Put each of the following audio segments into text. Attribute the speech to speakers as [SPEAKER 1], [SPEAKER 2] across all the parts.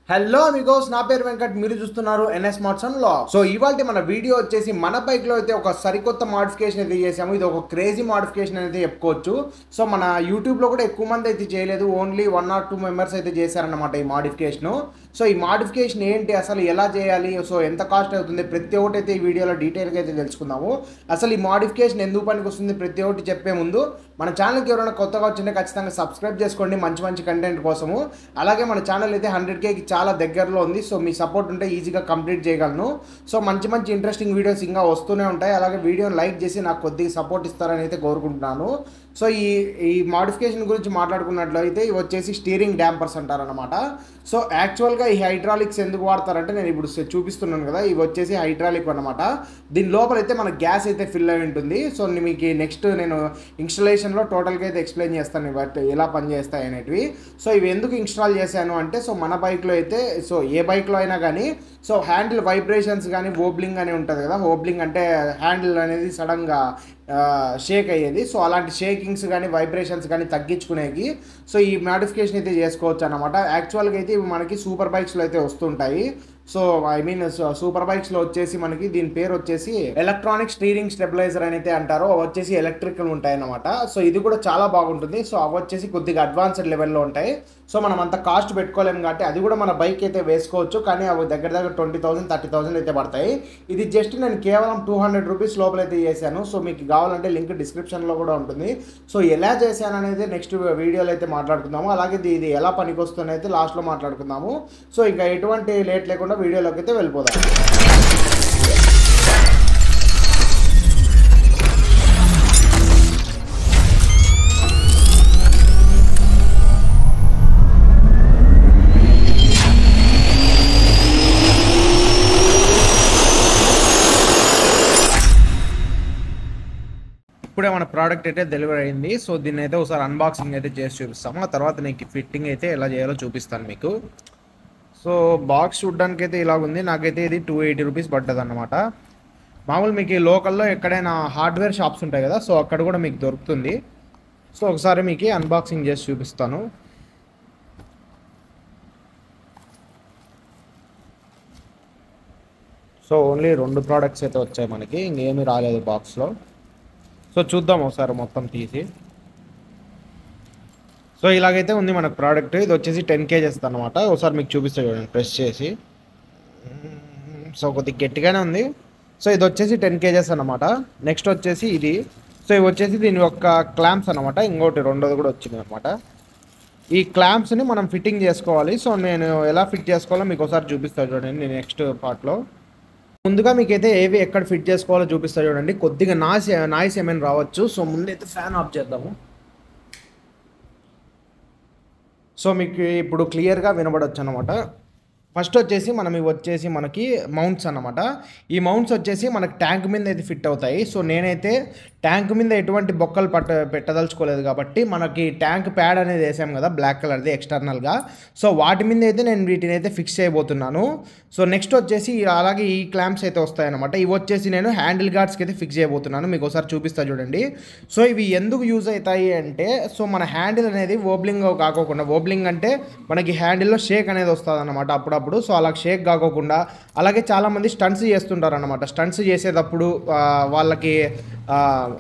[SPEAKER 1] Hello Amigos, నా పేరు వెంకట్. మీరు చూస్తున్నారు ఎన్ఎస్ మోట్సన్ లో. సో ఇవాళ మన వీడియో వచ్చేసి మన బైక్ లో అయితే ఒక సరికొత్త మోడిఫికేషన్ అయితే చేసాము. ఇది ఒక క్రేజీ మోడిఫికేషన్ అయితే చెప్పుకోవచ్చు. సో మన యూట్యూబ్ లో కూడా ఎక్కువ మంది అయితే చేయలేదు, ఓన్లీ 1 or 2 మెంబర్స్ అయితే చేశారన్నమాట ఈ మోడిఫికేషన్. సో ఈ మోడిఫికేషన్ ఏంటి, అసలు ఎలా చేయాలి, సో ఎంత కాస్ట్ అవుతుంది, ప్రతి ఒక్కటి అయితే ఈ వీడియోలో డీటెయిల్గా అయితే తెలుసుకుందాము. అసలు ఈ మోడిఫికేషన్ ఎందుకు పనికి వస్తుంది ప్రతి ఒక్కటి చెప్పే ముందు మన ఛానల్కి ఎవరైనా కొత్తగా వచ్చింటే ఖచ్చితంగా సబ్స్క్రైబ్ చేసుకోండి మంచి మంచి కంటెంట్ కోసము. అలాగే మన ఛానల్ అయితే 100Kకి చాలా దగ్గరలో ఉంది. సో మీ సపోర్ట్ ఉంటే ఈజీగా కంప్లీట్ చేయగలను. సో మంచి మంచి ఇంట్రెస్టింగ్ వీడియోస్ ఇంకా వస్తూనే ఉంటాయి. అలాగే వీడియోని లైక్ చేసి నాకు కొద్దిగా సపోర్ట్ ఇస్తారని అయితే కోరుకుంటున్నాను. సో ఈ మోడిఫికేషన్ గురించి మాట్లాడుకున్నట్లయితే ఇవి వచ్చేసి స్టీరింగ్ డ్యాంపర్స్ అంటారనమాట. సో యాక్చువల్గా ఈ హైడ్రాలిక్స్ ఎందుకు వాడతారంటే నేను ఇప్పుడు చూపిస్తున్నాను కదా, ఇవి వచ్చేసి హైడ్రాలిక్ అనమాట. దీని లోపల అయితే మన గ్యాస్ అయితే ఫిల్ అయి ఉంటుంది. సో మీకు నెక్స్ట్ నేను ఇన్స్టలేషన్లో టోటల్గా అయితే ఎక్స్ప్లెయిన్ చేస్తాను బట్ ఎలా పనిచేస్తాయి అనేటివి. సో ఇవి ఎందుకు ఇన్స్టాల్ చేశాను అంటే, సో మన బైక్లో అయితే, సో ఏ బైక్లో అయినా కానీ సో హ్యాండిల్ వైబ్రేషన్స్ కానీ వోబ్లింగ్ అని ఉంటుంది కదా. వోబ్లింగ్ అంటే హ్యాండిల్ అనేది సడన్గా షేక్ అయ్యేది. సో అలాంటి షేకింగ్స్ కానీ వైబ్రేషన్స్ కానీ తగ్గించుకునేకి సో ఈ మోడిఫికేషన్ అయితే చేసుకోవచ్చు అనమాట. యాక్చువల్గా అయితే ఇవి మనకి సూపర్ బైక్స్లో అయితే వస్తుంటాయి. సో ఐ మీన్ సూపర్ బైక్స్లో వచ్చేసి మనకి దీని పేరు వచ్చేసి ఎలక్ట్రానిక్ స్టీరింగ్ స్టెబిలైజర్ అని అయితే అంటారు. అవి వచ్చేసి ఎలక్ట్రికల్ ఉంటాయి అన్నమాట. సో ఇది కూడా చాలా బాగుంటుంది. సో అవి వచ్చేసి కొద్దిగా అడ్వాన్స్డ్ లెవెల్లో ఉంటాయి. సో మనం అంత కాస్ట్ పెట్టుకోలేము కాబట్టి అది కూడా మన బైక్ అయితే వేసుకోవచ్చు. కానీ అవి దగ్గర 20,000 30,000 అయితే పడతాయి. ఇది జస్ట్ నేను కేవలం 200 రూపీస్ లోపల అయితే చేశాను. సో మీకు కావాలంటే లింక్ డిస్క్రిప్షన్లో కూడా ఉంటుంది. సో ఎలా చేశాను అనేది నెక్స్ట్ వీడియోలో అయితే మాట్లాడుకుందాము. అలాగే ఇది ఎలా పనికొస్తుంది అయితే లాస్ట్లో మాట్లాడుకుందాము. సో ఇంకా ఎటువంటి లేట్ లేకుండా వీడియోలోకి అయితే వెళ్ళిపోదాం. ఇప్పుడే మన ప్రోడక్ట్ అయితే డెలివరీ అయింది. సో దీన్ని అయితే ఒకసారి అన్బాక్సింగ్ అయితే చేసి చూపిస్తాము. ఆ తర్వాత నీకు ఫిట్టింగ్ అయితే ఎలా చేయాలో చూపిస్తాను మీకు. సో బాక్స్ చూడడానికి అయితే ఇలాగుంది. నాకైతే ఇది 280 రూపీస్ పడ్డది అన్నమాట. మామూలు మీకు లోకల్లో ఎక్కడైనా హార్డ్వేర్ షాప్స్ ఉంటాయి కదా, సో అక్కడ కూడా మీకు దొరుకుతుంది. సో ఒకసారి మీకు అన్బాక్సింగ్ చేసి చూపిస్తాను. సో ఓన్లీ 2 ప్రోడక్ట్స్ అయితే వచ్చాయి మనకి, ఇంకేమీ రాలేదు బాక్స్లో. సో చూద్దాం ఒకసారి మొత్తం తీసి. సో ఇలాగైతే ఉంది మనకు ప్రోడక్ట్. ఇది వచ్చేసి 10 kgs అనమాట. ఒకసారి మీకు చూపిస్తా చూడండి ప్రెస్ చేసి. సో కొద్దిగా గట్టిగానే ఉంది. సో ఇది వచ్చేసి 10 kgs అనమాట. నెక్స్ట్ వచ్చేసి ఇది. సో ఇవి వచ్చేసి దీని యొక్క క్లాంప్స్ అనమాట. ఇంకోటి రెండోది కూడా వచ్చింది అనమాట. ఈ క్లాంప్స్ని మనం ఫిట్టింగ్ చేసుకోవాలి. సో నేను ఎలా ఫిట్ చేసుకోవాలో మీకు ఒకసారి చూపిస్తాను చూడండి నేను నెక్స్ట్ పార్ట్లో. ముందుగా మీకైతే ఏవి ఎక్కడ ఫిట్ చేసుకోవాలో చూపిస్తా చూడండి. కొద్దిగా నాయిస్ ఏమైనా రావచ్చు. సో ముందైతే ఫ్యాన్ ఆఫ్ చేద్దాము. సో మీకు ఇప్పుడు క్లియర్గా వినబడవచ్చు అనమాట. ఫస్ట్ వచ్చేసి ఇవి వచ్చేసి మనకి మౌంట్స్ అనమాట. ఈ మౌంట్స్ వచ్చేసి మనకి ట్యాంక్ మీద అయితే ఫిట్ అవుతాయి. సో నేనైతే ట్యాంక్ మీద ఎటువంటి బొక్కలు పెట్టదలుచుకోలేదు కాబట్టి మనకి ట్యాంక్ ప్యాడ్ అనేది వేసాం కదా బ్లాక్ కలర్ది ఎక్స్టర్నల్గా. సో వాటి మీద అయితే నేను వీటిని అయితే ఫిక్స్ చేయబోతున్నాను. సో నెక్స్ట్ వచ్చేసి అలాగే ఈ క్లాంప్స్ అయితే వస్తాయన్నమాట. ఇవి వచ్చేసి నేను హ్యాండిల్ గార్డ్స్కి అయితే ఫిక్స్ చేయబోతున్నాను. మీకు ఒకసారి చూపిస్తా చూడండి. సో ఇవి ఎందుకు యూజ్ అవుతాయి అంటే, సో మన హ్యాండిల్ అనేది వోబ్లింగ్ కాకోకుండా, వోబ్లింగ్ అంటే మనకి హ్యాండిల్లో షేక్ అనేది వస్తుంది అనమాట అప్పుడప్పుడు. సో అలా షేక్ కాకోకుండా, అలాగే చాలామంది స్టంట్స్ చేస్తుంటారు అనమాట. స్టంట్స్ చేసేటప్పుడు వాళ్ళకి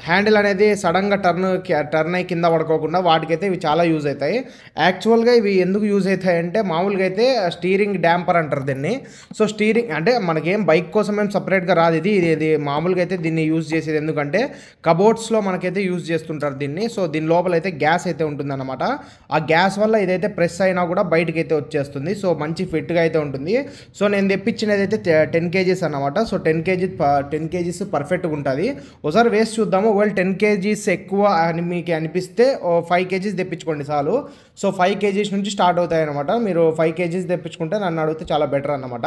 [SPEAKER 1] హ్యాండిల్ అనేది సడన్గా టర్న్ అయ్యి కింద పడుకోకుండా వాటికైతే ఇవి చాలా యూజ్ అవుతాయి. యాక్చువల్గా ఇవి ఎందుకు యూజ్ అవుతాయి అంటే, మామూలుగా అయితే స్టీరింగ్ డ్యాంపర్ అంటారు దీన్ని. సో స్టీరింగ్ అంటే మనకేం బైక్ కోసం ఏం సపరేట్గా రాదు. ఇది మామూలుగా అయితే దీన్ని యూజ్ చేసేది ఎందుకంటే కబోర్డ్స్లో మనకైతే యూజ్ చేస్తుంటారు దీన్ని. సో దీని లోపల అయితే గ్యాస్ అయితే ఉంటుందన్నమాట. ఆ గ్యాస్ వల్ల ఇదైతే ప్రెస్ అయినా కూడా బయటకి అయితే వచ్చేస్తుంది. సో మంచి ఫిట్గా అయితే ఉంటుంది. సో నేను తెప్పించినది అయితే 10 kgs అన్నమాట. సో 10 kgs పర్ఫెక్ట్గా ఉంటుంది. ఒకసారి వేసి చూద్దాము. ఒకవేళ 10 kgs ఎక్కువ అని మీకు అనిపిస్తే 5 kgs తెప్పించుకోండి చాలు. సో 5 kgs నుంచి స్టార్ట్ అవుతాయి అనమాట. మీరు 5 kgs తెప్పించుకుంటే నన్ను అడిగితే చాలా బెటర్ అనమాట.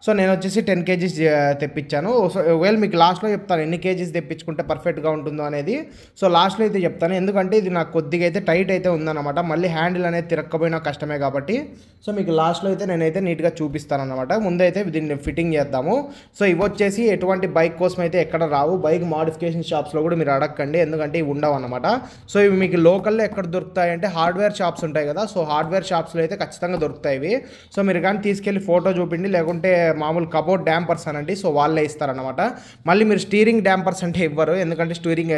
[SPEAKER 1] సో నేను వచ్చేసి 10 kgs తెప్పించాను. ఒకవేళ మీకు లాస్ట్లో చెప్తాను ఎన్ని kgs తెప్పించుకుంటే పర్ఫెక్ట్గా ఉంటుందో అనేది. సో లాస్ట్లో అయితే చెప్తాను, ఎందుకంటే ఇది నాకు కొద్దిగా అయితే టైట్ అయితే ఉందన్నమాట. మళ్ళీ హ్యాండిల్ అనేది తిరక్కపోయినా కష్టమే కాబట్టి. సో మీకు లాస్ట్లో అయితే నేనైతే నీట్గా చూపిస్తాను అనమాట. ముందైతే దీన్ని ఫిట్టింగ్ చేద్దాము. సో ఇవి వచ్చేసి ఎటువంటి బైక్ కోసం అయితే ఎక్కడ రావు, బైక్ మోడిఫికేషన్ షాప్స్లో కూడా మీరు అడగండి, ఎందుకంటే ఇవి ఉండవు అనమాట. సో ఇవి మీకు లోకల్లో ఎక్కడ దొరుకుతాయి అంటే హార్డ్వేర్ షాప్స్ ఉంటాయి కదా, సో హార్డ్వేర్ షాప్స్లో అయితే ఖచ్చితంగా దొరుకుతాయి ఇవి. సో మీరు కానీ తీసుకెళ్ళి ఫోటో చూపిండి, లేకుంటే మామూలు కబోర్డ్ డ్యాంపర్స్ అనండి, సో వాళ్ళే ఇస్తారనమాట. మళ్ళీ మీరు స్టీరింగ్ డ్యాంపర్స్ అంటే ఇవ్వరు, ఎందుకంటే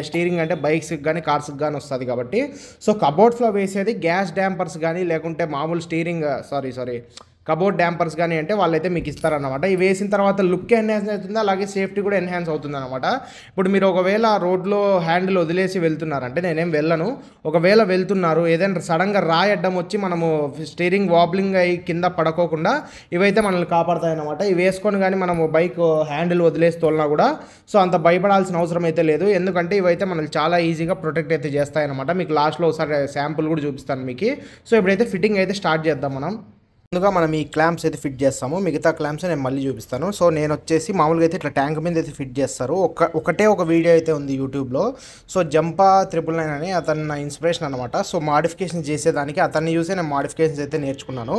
[SPEAKER 1] స్టీరింగ్ అంటే బైక్స్కి కానీ కార్స్కి కానీ వస్తుంది కాబట్టి. సో కబోర్డ్స్లో వేసేది గ్యాస్ డ్యాంపర్స్ కానీ లేకుంటే మామూలు స్టీరింగ్ కబోర్డ్ డ్యాంపర్స్ కానీ అంటే వాళ్ళైతే మీకు ఇస్తారనమాట. ఇవి వేసిన తర్వాత లుక్ ఎన్హాన్స్ అవుతుంది, అలాగే సేఫ్టీ కూడా ఎన్హాన్స్ అవుతుంది అనమాట. ఇప్పుడు మీరు ఒకవేళ రోడ్లో హ్యాండిల్ వదిలేసి వెళ్తున్నారంటే, నేనేం వెళ్ళను, ఒకవేళ వెళ్తున్నారు ఏదైనా సడన్గా రాయి అడ్డం వచ్చి మనము స్టీరింగ్ వాబ్లింగ్ అయ్యి కింద పడుకోకుండా ఇవైతే మనల్ని కాపాడతాయి అనమాట. ఇవి వేసుకొని కానీ మనము బైక్ హ్యాండిల్ వదిలేసి తోలినా కూడా సో అంత భయపడాల్సిన అవసరం అయితే లేదు, ఎందుకంటే ఇవైతే మనల్ని చాలా ఈజీగా ప్రొటెక్ట్ అయితే చేస్తాయి అనమాట. మీకు లాస్ట్లో ఒకసారి శాంపుల్ కూడా చూపిస్తాను మీకు. సో ఇప్పుడైతే ఫిట్టింగ్ అయితే స్టార్ట్ చేద్దాం. ముందుగా మనం ఈ క్లాంప్స్ అయితే ఫిట్ చేస్తాము, మిగతా క్లాంప్స్ నేను మళ్ళీ చూపిస్తాను. సో నేను వచ్చేసి మామూలుగా అయితే ఇట్లా ట్యాంక్ మీద అయితే ఫిట్ చేస్తారు. ఒకటే ఒక వీడియో అయితే ఉంది యూట్యూబ్లో. సో జంపా 999 అని అతను నా ఇన్స్పిరేషన్ అనమాట. సో మాడిఫికేషన్ చేసేదానికి అతన్ని చూసే నేను మాడిఫికేషన్స్ అయితే నేర్చుకున్నాను.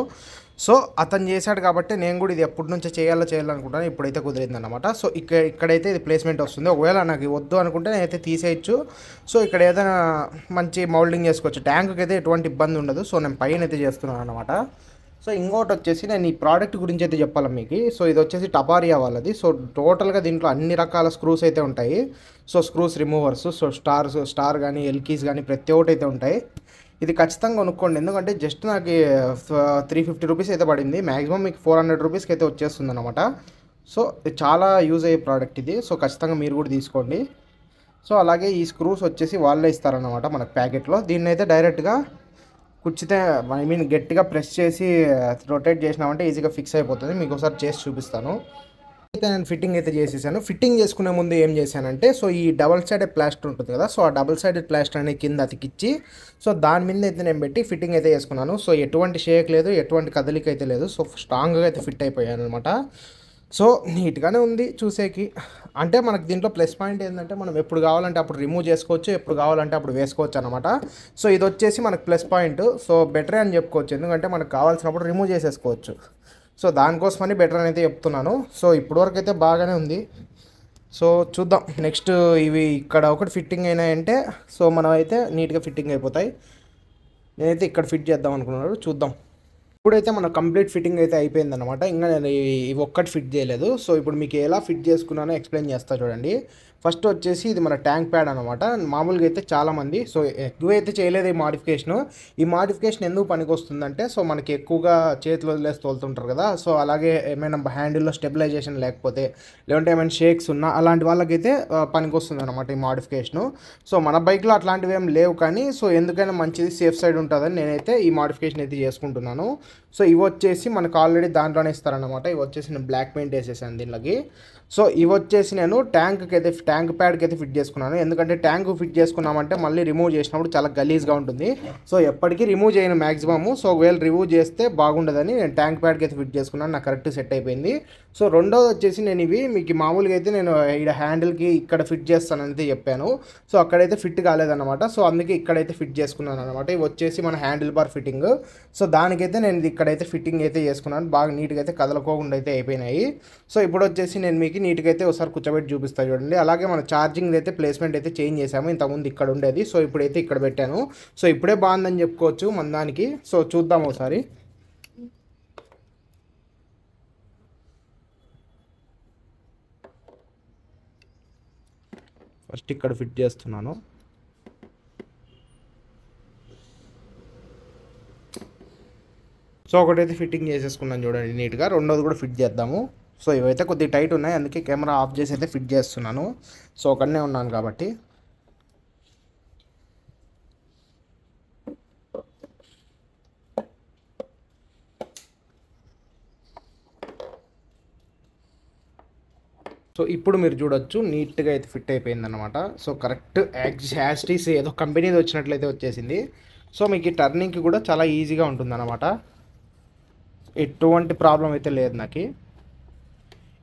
[SPEAKER 1] సో అతను చేశాడు కాబట్టి నేను కూడా ఇది ఎప్పటి నుంచో చేయాలనుకుంటాను, ఇప్పుడైతే కుదిరింది అనమాట. సో ఇక్కడైతే ఇది ప్లేస్మెంట్ వస్తుంది. ఒకవేళ నాకు వద్దు అనుకుంటే నేనైతే తీసేయచ్చు. సో ఇక్కడ ఏదైనా మంచి మౌల్డింగ్ చేసుకోవచ్చు, ట్యాంక్కి అయితే ఎటువంటి ఇబ్బంది ఉండదు. సో నేను పైన అయితే చేస్తున్నాను అనమాట. సో ఇంకోటి వచ్చేసి నేను ఈ ప్రోడక్ట్ గురించి అయితే చెప్పాలి మీకు. సో ఇది వచ్చేసి టపారియా వాళ్ళది. సో టోటల్గా దీంట్లో అన్ని రకాల స్క్రూస్ అయితే ఉంటాయి. So screws removers, so star కానీ ఎల్కీస్ కానీ ప్రతి ఒక్కటి అయితే ఉంటాయి. ఇది ఖచ్చితంగా కొనుక్కోండి, ఎందుకంటే జస్ట్ నాకు 350 రూపీస్ అయితే పడింది. మ్యాక్సిమం మీకు 400 రూపీస్కి అయితే వచ్చేస్తుంది అనమాట. సో చాలా యూజ్ అయ్యే ప్రోడక్ట్ ఇది. సో ఖచ్చితంగా మీరు కూడా తీసుకోండి. సో అలాగే ఈ స్క్రూస్ వచ్చేసి వాళ్ళే ఇస్తారనమాట మనకు ప్యాకెట్లో. దీన్ని అయితే డైరెక్ట్గా కుచ్చితే గట్టిగా ప్రెస్ చేసి రొటేట్ చేసినామంటే ఈజీగా ఫిక్స్ అయిపోతుంది. మీకు ఒకసారి చేసి చూపిస్తాను. అయితే నేను ఫిట్టింగ్ అయితే చేసేసాను. ఫిట్టింగ్ చేసుకునే ముందు ఏం చేశానంటే, సో ఈ డబల్ సైడెడ్ ప్లాస్టర్ ఉంటుంది కదా, సో ఆ డబల్ సైడెడ్ ప్లాస్టర్ అనేది కింద అతికిచ్చి సో దాని మీద అయితే నేను పెట్టి ఫిట్టింగ్ అయితే చేసుకున్నాను. సో ఎటువంటి షేక్ లేదు, ఎటువంటి కదలిక అయితే లేదు. సో స్ట్రాంగ్గా అయితే ఫిట్ అయిపోయాను అనమాట. సో నీట్గానే ఉంది చూసేకి. అంటే మనకు దీంట్లో ప్లస్ పాయింట్ ఏంటంటే, మనం ఎప్పుడు కావాలంటే అప్పుడు రిమూవ్ చేసుకోవచ్చు, ఎప్పుడు కావాలంటే అప్పుడు వేసుకోవచ్చు అనమాట. సో ఇది వచ్చేసి మనకు ప్లస్ పాయింట్. సో బెటరే అని చెప్పుకోవచ్చు, ఎందుకంటే మనకు కావాల్సినప్పుడు రిమూవ్ చేసేసుకోవచ్చు. సో దానికోసమని బెటర్ అని అయితే చెప్తున్నాను. సో ఇప్పటివరకు అయితే బాగానే ఉంది. సో చూద్దాం నెక్స్ట్ ఇవి ఇక్కడ ఒకటి ఫిట్టింగ్ అయినాయంటే సో మనం అయితే నీట్గా ఫిట్టింగ్ అయిపోతాయి. నేనైతే ఇక్కడ ఫిట్ చేద్దాం అనుకున్నాను, చూద్దాం. ఇప్పుడైతే మన కంప్లీట్ ఫిట్టింగ్ అయితే అయిపోయిందనమాట. ఇంకా నేను ఇవి ఒక్కటి ఫిట్ చేయలేదు. సో ఇప్పుడు మీకు ఎలా ఫిట్ చేసుకున్నానో ఎక్స్ప్లెయిన్ చేస్తా చూడండి. ఫస్ట్ వచ్చేసి ఇది మన ట్యాంక్ ప్యాడ్ అనమాట. మామూలుగా అయితే చాలామంది సో ఎక్కువ అయితే చేయలేదు ఈ మాడిఫికేషన్ ఎందుకు పనికి వస్తుందంటే, సో మనకి ఎక్కువగా చేతులు వదిలేసి తోలుతుంటారు కదా, సో అలాగే ఏమైనా హ్యాండిల్లో స్టెబిలైజేషన్ లేకపోతే లేదంటే ఏమైనా షేక్స్ ఉన్నా అలాంటి వాళ్ళకైతే పనికి వస్తుంది అనమాట ఈ మాడిఫికేషను. సో మన బైక్లో అట్లాంటివి ఏం లేవు, కానీ సో ఎందుకైనా మంచిది, సేఫ్ సైడ్ ఉంటుందని నేనైతే ఈ మాడిఫికేషన్ అయితే చేసుకుంటున్నాను. సో ఇవి వచ్చేసి మనకు ఆల్రెడీ దాంట్లోనే ఇస్తారనమాట. ఇవి వచ్చేసి నేను బ్లాక్ పెయింట్ వేసేసాను దీనికి. సో ఇవి వచ్చేసి నేను ట్యాంక్ ప్యాడ్కి అయితే ఫిట్ చేసుకున్నాను, ఎందుకంటే ట్యాంక్ ఫిట్ చేసుకున్నామంటే మళ్ళీ రిమూవ్ చేసినప్పుడు చాలా గలీజ్గా ఉంటుంది. సో ఎప్పటికీ రిమూవ్ చేయను మ్యాక్సిమము. సో ఒకవేళ రిమూవ్ చేస్తే బాగుండదని నేను ట్యాంక్ ప్యాడ్కి అయితే ఫిట్ చేసుకున్నాను, నాకు కరెక్ట్ సెట్ అయిపోయింది. సో రెండోది వచ్చేసి నేను ఇవి మీకు మామూలుగా అయితే నేను ఇక్కడ హ్యాండిల్కి ఇక్కడ ఫిట్ చేస్తానైతే చెప్పాను. సో అక్కడైతే ఫిట్ కాలేదన్నమాట. సో అందుకే ఇక్కడైతే ఫిట్ చేసుకున్నాను అనమాట. ఇవి వచ్చేసి మన హ్యాండిల్ బార్ ఫిట్టింగ్. సో దానికైతే నేను ఇక్కడైతే ఫిట్టింగ్ అయితే చేసుకున్నాను, బాగా నీట్గా అయితే కదలకోకుండా అయితే అయిపోయినాయి. సో ఇప్పుడు వచ్చేసి నేను మీకు నీట్గా అయితే ఒకసారి కూర్చోబెట్టి చూపిస్తాను చూడండి. అలాగే మన ఛార్జింగ్ అయితే ప్లేస్మెంట్ అయితే చేంజ్ చేసాము, ఇంతకుముందు ఇక్కడ ఉండేది. సో ఇప్పుడైతే ఇక్కడ పెట్టాను. సో ఇప్పుడే బాగుందని చెప్పుకోవచ్చు మన దానికి. సో చూద్దాం ఒకసారి. ఫస్ట్ ఇక్కడ ఫిట్ చేస్తున్నాను. సో ఒకటైతే ఫిట్టింగ్ చేసేసుకున్నాను చూడండి నీట్గా. రెండోది కూడా ఫిట్ చేద్దాము. సో ఇవైతే కొద్దిగా టైట్ ఉన్నాయి, అందుకే కెమెరా ఆఫ్ చేసి అయితే ఫిట్ చేస్తున్నాను. సో ఒకనే ఉన్నాను కాబట్టి. సో ఇప్పుడు మీరు చూడొచ్చు నీట్గా అయితే ఫిట్ అయిపోయిందన్నమాట. సో కరెక్ట్ యాస్టీస్ ఏదో కంపెనీది వచ్చినట్లయితే వచ్చేసింది. సో మీకు ఈ టర్నింగ్కి కూడా చాలా ఈజీగా ఉంటుందన్నమాట, ఎటువంటి ప్రాబ్లం అయితే లేదు నాకు.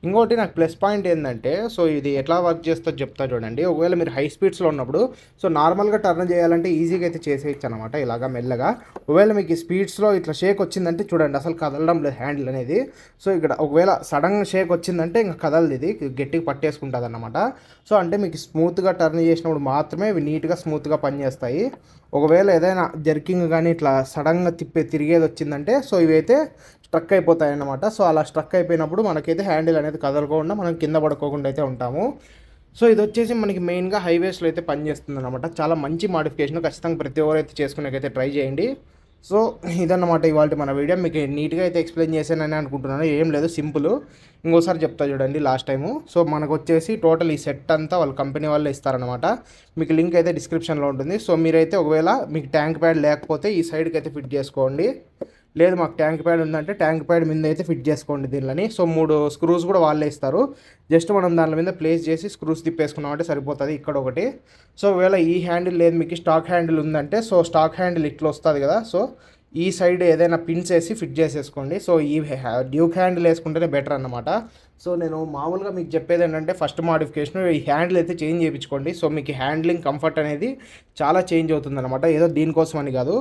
[SPEAKER 1] ఇంకోటి నాకు ప్లస్ పాయింట్ ఏంటంటే, సో ఇది ఎట్లా వర్క్ చేస్తుందో చెప్తా చూడండి. ఒకవేళ మీరు హై స్పీడ్స్లో ఉన్నప్పుడు సో నార్మల్గా టర్న్ చేయాలంటే ఈజీగా అయితే చేసేయచ్చు అనమాట, ఇలాగా మెల్లగా. ఒకవేళ మీకు ఈ స్పీడ్స్లో ఇట్లా షేక్ వచ్చిందంటే చూడండి అసలు కదలడం లేదు హ్యాండిల్ అనేది. సో ఇక్కడ ఒకవేళ సడన్ షేక్ వచ్చిందంటే ఇంకా కదలదు, ఇది గట్టిగా పట్టేసుకుంటుంది అన్నమాట. సో అంటే మీకు స్మూత్గా టర్న్ చేసినప్పుడు మాత్రమే ఇవి నీట్గా స్మూత్గా పనిచేస్తాయి. ఒకవేళ ఏదైనా జర్కింగ్ కానీ ఇట్లా సడన్గా తిరిగేది వచ్చిందంటే సో ఇవైతే స్ట్రక్ అయిపోతాయి అన్నమాట. సో అలా స్ట్రక్ అయిపోయినప్పుడు మనకైతే హ్యాండిల్ అనేది కదలకుండా మనం కింద పడుకోకుండా అయితే ఉంటాము. సో ఇది వచ్చేసి మనకి మెయిన్గా హైవేస్లో అయితే పనిచేస్తుంది అనమాట. చాలా మంచి మాడిఫికేషన్, ఖచ్చితంగా ప్రతి ఒక్కరు అయితే చేసుకునేకైతే ట్రై చేయండి. సో ఇదన్నమాట ఇవాళ మన వీడియో. మీకు నీట్గా అయితే ఎక్స్ప్లెయిన్ చేశానని అనుకుంటున్నాను. ఏం లేదు, సింపుల్. ఇంకోసారి చెప్తా చూడండి లాస్ట్ టైము. సో మనకు వచ్చేసి టోటల్ ఈ సెట్ అంతా వాళ్ళ కంపెనీ వాళ్ళే ఇస్తారనమాట. మీకు లింక్ అయితే డిస్క్రిప్షన్లో ఉంటుంది. సో మీరైతే ఒకవేళ మీకు ట్యాంక్ ప్యాడ్ లేకపోతే ఈ సైడ్కి అయితే ఫిట్ చేసుకోండి. లేదు మాకు ట్యాంక్ ప్యాడ్ ఉందంటే ట్యాంక్ ప్యాడ్ మీద అయితే ఫిట్ చేసుకోండి దీనిని. సో 3 స్క్రూస్ కూడా వాళ్ళే ఇస్తారు. జస్ట్ మనం దాని మీద ప్లేస్ చేసి స్క్రూస్ తిప్పేసుకున్నామంటే సరిపోతుంది. ఇక్కడ ఒకటి. సో ఒకవేళ ఈ హ్యాండిల్ లేదు మీకు స్టాక్ హ్యాండిల్ ఉందంటే సో స్టాక్ హ్యాండిల్ ఇట్లా వస్తుంది కదా, సో ఈ సైడ్ ఏదైనా పిన్స్ వేసి ఫిట్ చేసేసుకోండి. సో ఈ డ్యూక్ హ్యాండిల్ వేసుకుంటేనే బెటర్ అన్నమాట. సో నేను మామూలుగా మీకు చెప్పేది ఏంటంటే ఫస్ట్ మాడిఫికేషన్ ఈ హ్యాండిల్ అయితే చేంజ్ చేయించుకోండి. సో మీకు హ్యాండ్లింగ్ కంఫర్ట్ అనేది చాలా చేంజ్ అవుతుంది అనమాట, ఏదో దీనికోసం అని కాదు.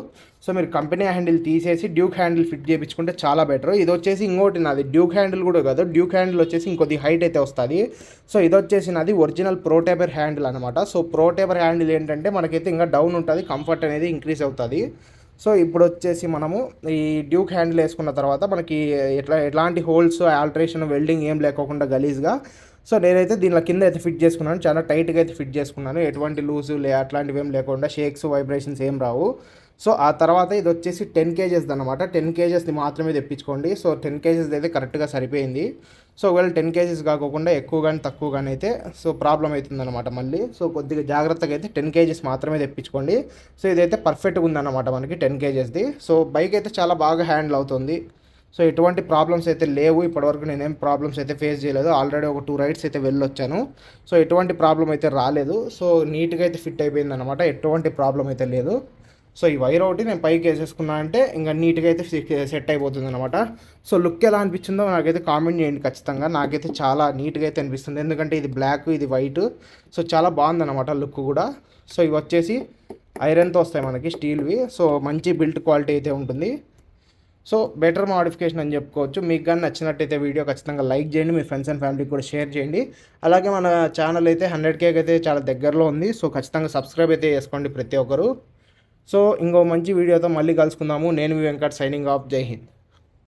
[SPEAKER 1] సో మీరు కంపెనీ హ్యాండిల్ తీసేసి డ్యూక్ హ్యాండిల్ ఫిట్ చేయించుకుంటే చాలా బెటర్. ఇది వచ్చేసి ఇంకోటి నాది డ్యూక్ హ్యాండిల్ కూడా కాదు, డ్యూక్ హ్యాండిల్ వచ్చేసి ఇంకొద్ది హైట్ అయితే వస్తుంది. సో ఇది వచ్చేసి నాది ఒరిజినల్ ప్రో టేపర్ హ్యాండిల్ అనమాట. సో ప్రో టేపర్ హ్యాండిల్ ఏంటంటే మనకైతే ఇంకా డౌన్ ఉంటుంది, కంఫర్ట్ అనేది ఇంక్రీజ్ అవుతుంది. సో ఇప్పుడు వచ్చేసి మనము ఈ డ్యూక్ హ్యాండిల్ వేసుకున్న తర్వాత మనకి ఎట్లాంటి హోల్స్ ఆల్టరేషన్ వెల్డింగ్ ఏం లేకోకుండా గలీజ్గా సో నేనైతే దీనిలో కింద అయితే ఫిట్ చేసుకున్నాను, చాలా టైట్గా అయితే ఫిట్ చేసుకున్నాను. ఎటువంటి లూజు అట్లాంటివి ఏం లేకుండా షేక్స్ వైబ్రేషన్స్ ఏం రావు. సో ఆ తర్వాత ఇది వచ్చేసి 10 kgs అనమాట. 10 kgsది మాత్రమే తెప్పించుకోండి. సో 10 kgs అయితే కరెక్ట్గా సరిపోయింది. సో ఒకవేళ 10 kgs కాకుండా ఎక్కువ కానీ తక్కువ కానీ అయితే సో ప్రాబ్లం అవుతుందన్నమాట మళ్ళీ. సో కొద్దిగా జాగ్రత్తగా అయితే 10 kgs మాత్రమే తెప్పించుకోండి. సో ఇదైతే పర్ఫెక్ట్గా ఉందన్నమాట మనకి 10 kgsది. సో బైక్ అయితే చాలా బాగా హ్యాండిల్ అవుతుంది. సో ఎటువంటి ప్రాబ్లమ్స్ అయితే లేవు, ఇప్పటివరకు నేనేం ప్రాబ్లమ్స్ అయితే ఫేస్ చేయలేదు. ఆల్రెడీ ఒక 2 రైడ్స్ అయితే వెళ్ళొచ్చాను. సో ఎటువంటి ప్రాబ్లం అయితే రాలేదు. సో నీట్గా అయితే ఫిట్ అయిపోయింది అనమాట, ఎటువంటి ప్రాబ్లం అయితే లేదు. సో ఈ వైర్ ఒకటి నేను పైకి వేసేసుకున్నా అంటే ఇంకా నీట్గా అయితే సెట్ అయిపోతుంది అనమాట. సో లుక్ ఎలా అనిపించిందో నాకైతే కామెంట్ చేయండి ఖచ్చితంగా. నాకైతే చాలా నీట్గా అయితే అనిపిస్తుంది, ఎందుకంటే ఇది బ్లాక్ ఇది వైట్. సో చాలా బాగుందన్నమాట లుక్ కూడా. సో ఇవి వచ్చేసి ఐరన్తో వస్తాయి మనకి, స్టీల్వి. సో మంచి బిల్ట్ క్వాలిటీ అయితే ఉంటుంది. సో బెటర్ మోడిఫికేషన్ అని చెప్పుకోవచ్చు. మీకు కానీ నచ్చినట్టయితే వీడియో ఖచ్చితంగా లైక్ చేయండి, మీ ఫ్రెండ్స్ అండ్ ఫ్యామిలీకి కూడా షేర్ చేయండి. అలాగే మన ఛానల్ అయితే 100K అయితే చాలా దగ్గరలో ఉంది. సో ఖచ్చితంగా సబ్స్క్రైబ్ అయితే చేసుకోండి ప్రతి ఒక్కరు. సో ఇంకో మంచి వీడియోతో మళ్ళీ కలుసుకుందాము. నేను మీ వెంకట్, సైనింగ్ ఆఫ్. జై హింద్.